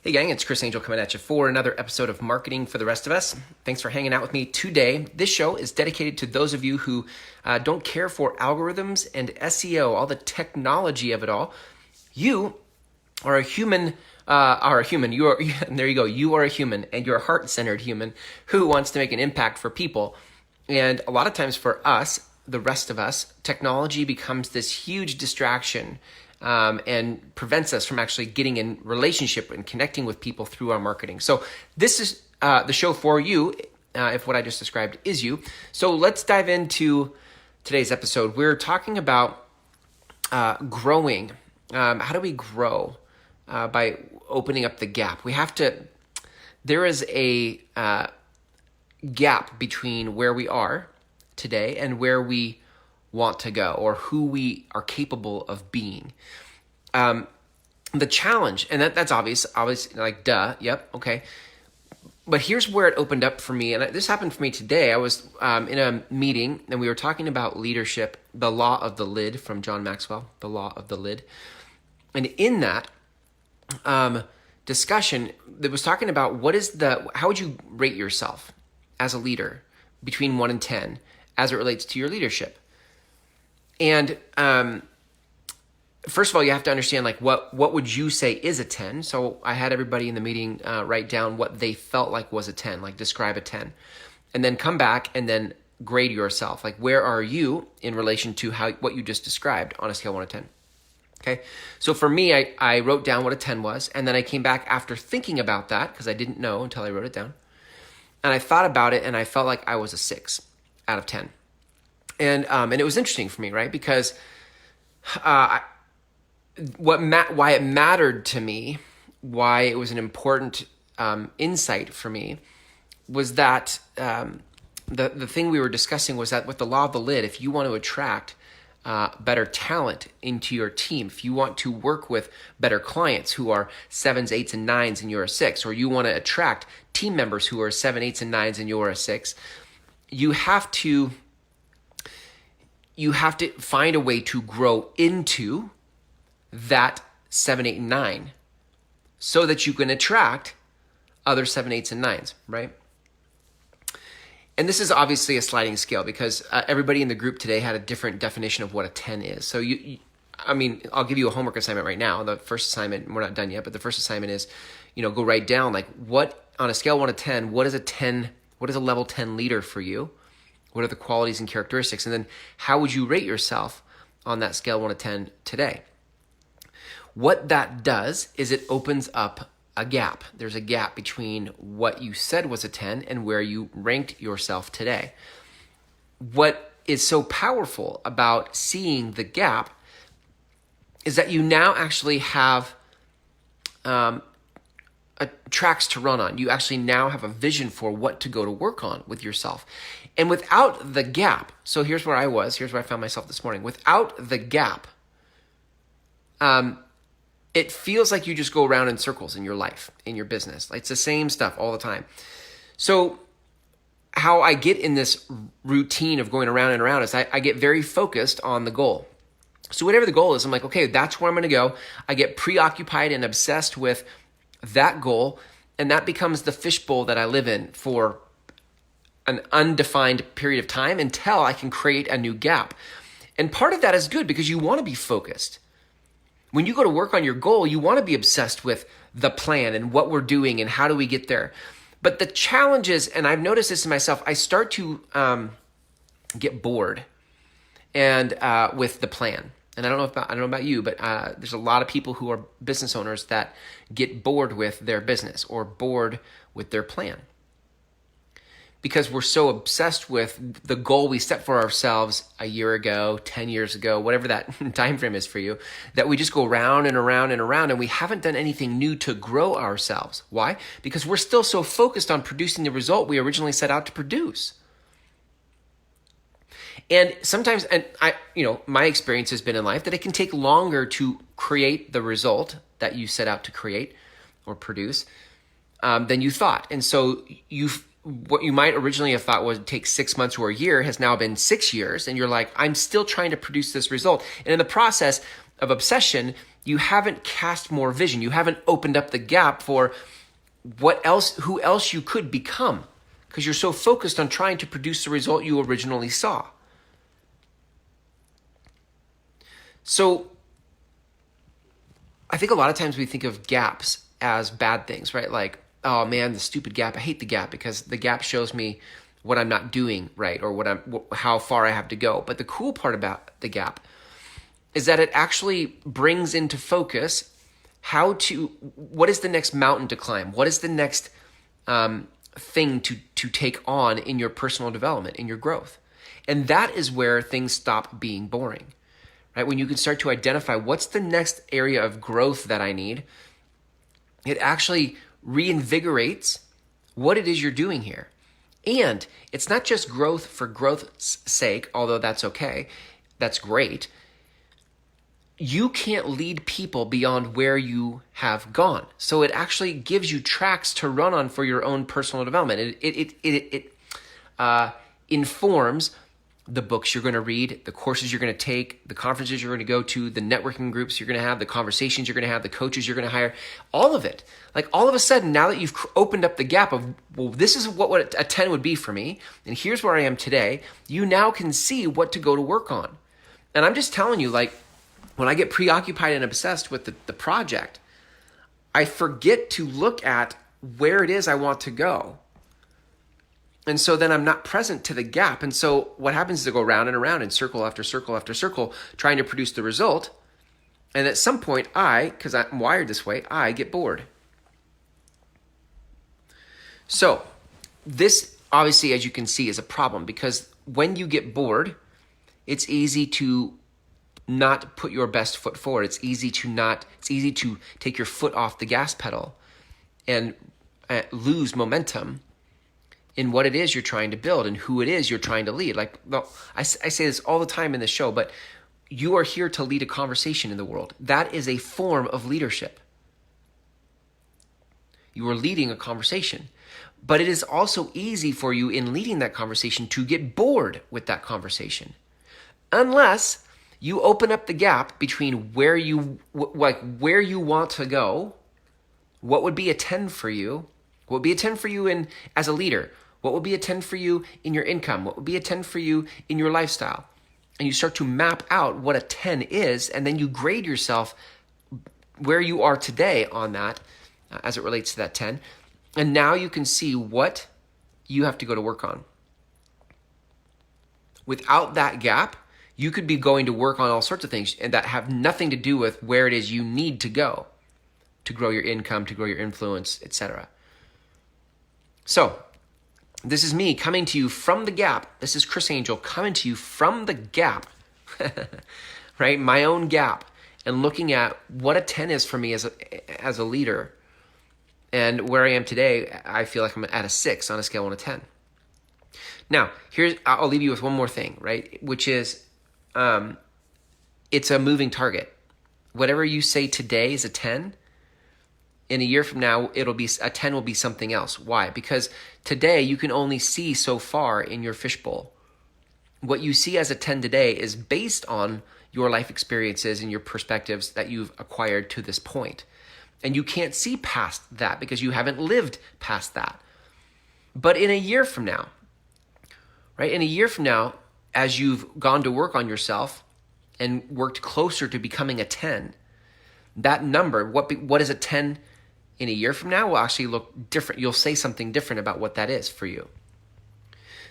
Hey gang, it's Chris Angel coming at you for another episode of Marketing for the Rest of Us. Thanks for hanging out with me today. This show is dedicated to those of you who don't care for algorithms and SEO, all the technology of it all. You are a human. You are there. You go. You are a human, and you're a heart-centered human who wants to make an impact for people. And a lot of times for us, the rest of us, technology becomes this huge distraction. And prevents us from actually getting in relationship and connecting with people through our marketing. So this is the show for you, if what I just described is you. So let's dive into today's episode. We're talking about growing. How do we grow? By opening up the gap. There is a gap between where we are today and where we want to go, or who we are capable of being. The challenge, and that's obvious, like duh, yep, okay. But here's where it opened up for me, and this happened for me today. I was in a meeting, and we were talking about leadership, the law of the lid from John Maxwell, the law of the lid. And in that discussion, it was talking about how would you rate yourself as a leader between 1 and 10 as it relates to your leadership? And first of all, you have to understand, like, what would you say is a 10? So I had everybody in the meeting write down what they felt like was a 10, like describe a 10. And then come back and then grade yourself. Like, where are you in relation to what you just described on a scale 1 to 10? Okay, so for me, I wrote down what a 10 was, and then I came back after thinking about that, because I didn't know until I wrote it down. And I thought about it, and I felt like I was a 6 out of 10. And it was interesting for me, right? Because why it mattered to me, why it was an important insight for me, was that the thing we were discussing was that with the law of the lid, if you want to attract better talent into your team, if you want to work with better clients who are 7s, 8s, and 9s, and you're a 6, or you want to attract team members who are 7, 8s, and 9s, and you're a 6, you have to find a way to grow into that 7, 8, and 9 so that you can attract other 7, 8s, and 9s, right? And this is obviously a sliding scale because everybody in the group today had a different definition of what a 10 is. So I'll give you a homework assignment right now. The first assignment, we're not done yet, but the first assignment is, go write down, like, what on a scale 1 to 10, what is a level 10 leader for you? What are the qualities and characteristics? And then how would you rate yourself on that scale 1 to 10 today? What that does is it opens up a gap. There's a gap between what you said was a 10 and where you ranked yourself today. What is so powerful about seeing the gap is that you now actually have tracks to run on. You actually now have a vision for what to go to work on with yourself. And without the gap, so here's where I found myself this morning. Without the gap, it feels like you just go around in circles in your life, in your business. It's the same stuff all the time. So how I get in this routine of going around and around is I get very focused on the goal. So whatever the goal is, I'm like, okay, that's where I'm going to go. I get preoccupied and obsessed with that goal, and that becomes the fishbowl that I live in for an undefined period of time until I can create a new gap. And part of that is good because you want to be focused. When you go to work on your goal, you want to be obsessed with the plan and what we're doing and how do we get there. But the challenge is, and I've noticed this in myself, I start to get bored and with the plan. And I don't know about you, but there's a lot of people who are business owners that get bored with their business or bored with their plan, because we're so obsessed with the goal we set for ourselves a year ago, 10 years ago, whatever that time frame is for you, that we just go round and around and around, and we haven't done anything new to grow ourselves. Why? Because we're still so focused on producing the result we originally set out to produce. And sometimes, my experience has been in life that it can take longer to create the result that you set out to create or produce than you thought. And so what you might originally have thought would take 6 months or a year has now been 6 years, and you're like, I'm still trying to produce this result. And in the process, of obsession, you haven't cast more vision. You haven't opened up the gap for who else you could become, because you're so focused on trying to produce the result you originally saw. So I think a lot of times we think of gaps as bad things, right? Like, oh man, the stupid gap. I hate the gap because the gap shows me what I'm not doing right, or how far I have to go. But the cool part about the gap is that it actually brings into focus what is the next mountain to climb? What is the next thing to take on in your personal development, in your growth? And that is where things stop being boring, right? When you can start to identify what's the next area of growth that I need, it actually reinvigorates what it is you're doing here. And it's not just growth for growth's sake, although that's okay. That's great. You can't lead people beyond where you have gone. So it actually gives you tracks to run on for your own personal development. It informs the books you're going to read, the courses you're going to take, the conferences you're going to go to, the networking groups you're going to have, the conversations you're going to have, the coaches you're going to hire, all of it. Like all of a sudden, now that you've opened up the gap of, well, this is what a 10 would be for me, and here's where I am today, you now can see what to go to work on. And I'm just telling you, like, when I get preoccupied and obsessed with the project, I forget to look at where it is I want to go. And so then I'm not present to the gap. And so what happens is I go round and around in circle after circle after circle, trying to produce the result. And at some point, because I'm wired this way, I get bored. So this, obviously, as you can see, is a problem, because when you get bored, it's easy to not put your best foot forward. It's easy to take your foot off the gas pedal and lose momentum in what it is you're trying to build and who it is you're trying to lead. Like, well, I say this all the time in this show, but you are here to lead a conversation in the world. That is a form of leadership. You are leading a conversation. But it is also easy for you in leading that conversation to get bored with that conversation. Unless you open up the gap between where you want to go, what would be a 10 for you, what would be a 10 for you as a leader, what would be a 10 for you in your income, what would be a 10 for you in your lifestyle. And you start to map out what a 10 is, and then you grade yourself where you are today on that as it relates to that 10. And now you can see what you have to go to work on. Without that gap, you could be going to work on all sorts of things and that have nothing to do with where it is you need to go to grow your income, to grow your influence, etc. So, this is me coming to you from the gap. This is Chris Angel coming to you from the gap, right? My own gap, and looking at what a 10 is for me as a leader. And where I am today, I feel like I'm at a 6 on a scale of 1 to 10. Now, I'll leave you with one more thing, right? Which is, it's a moving target. Whatever you say today is a 10. In a year from now, a 10 will be something else. Why? Because today you can only see so far in your fishbowl. What you see as a 10 today is based on your life experiences and your perspectives that you've acquired to this point. And you can't see past that because you haven't lived past that. But in a year from now, right? In a year from now, as you've gone to work on yourself and worked closer to becoming a 10, that number, what is a 10 in a year from now, will actually look different. You'll say something different about what that is for you.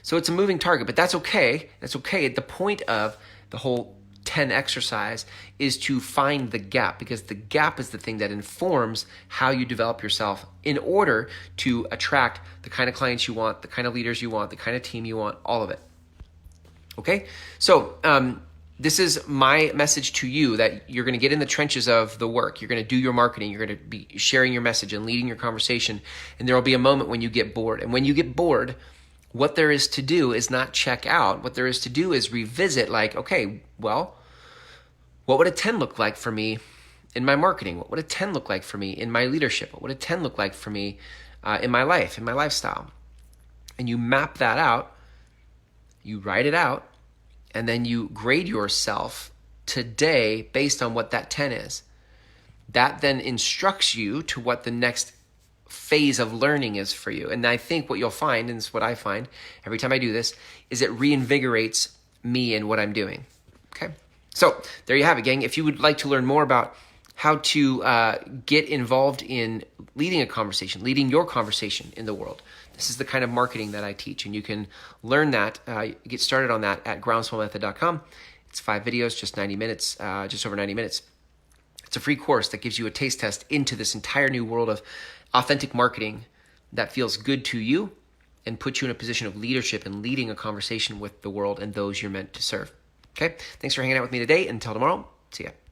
So it's a moving target, but that's okay. That's okay. The point of the whole 10 exercise is to find the gap, because the gap is the thing that informs how you develop yourself in order to attract the kind of clients you want, the kind of leaders you want, the kind of team you want, all of it. Okay? So this is my message to you, that you're going to get in the trenches of the work. You're going to do your marketing. You're going to be sharing your message and leading your conversation. And there will be a moment when you get bored. And when you get bored, what there is to do is not check out. What there is to do is revisit, like, okay, well, what would a 10 look like for me in my marketing? What would a 10 look like for me in my leadership? What would a 10 look like for me in my life, in my lifestyle? And you map that out, you write it out, and then you grade yourself today based on what that 10 is. That then instructs you to what the next phase of learning is for you. And I think what you'll find, and it's what I find every time I do this, is it reinvigorates me in what I'm doing. Okay? So there you have it, gang. If you would like to learn more about how to get involved in leading a conversation, leading your conversation in the world, this is the kind of marketing that I teach. And you can learn that, get started on that at groundswellmethod.com. It's 5 videos, just 90 minutes, just over 90 minutes. It's a free course that gives you a taste test into this entire new world of authentic marketing that feels good to you and puts you in a position of leadership and leading a conversation with the world and those you're meant to serve. Okay? Thanks for hanging out with me today. Until tomorrow, see ya.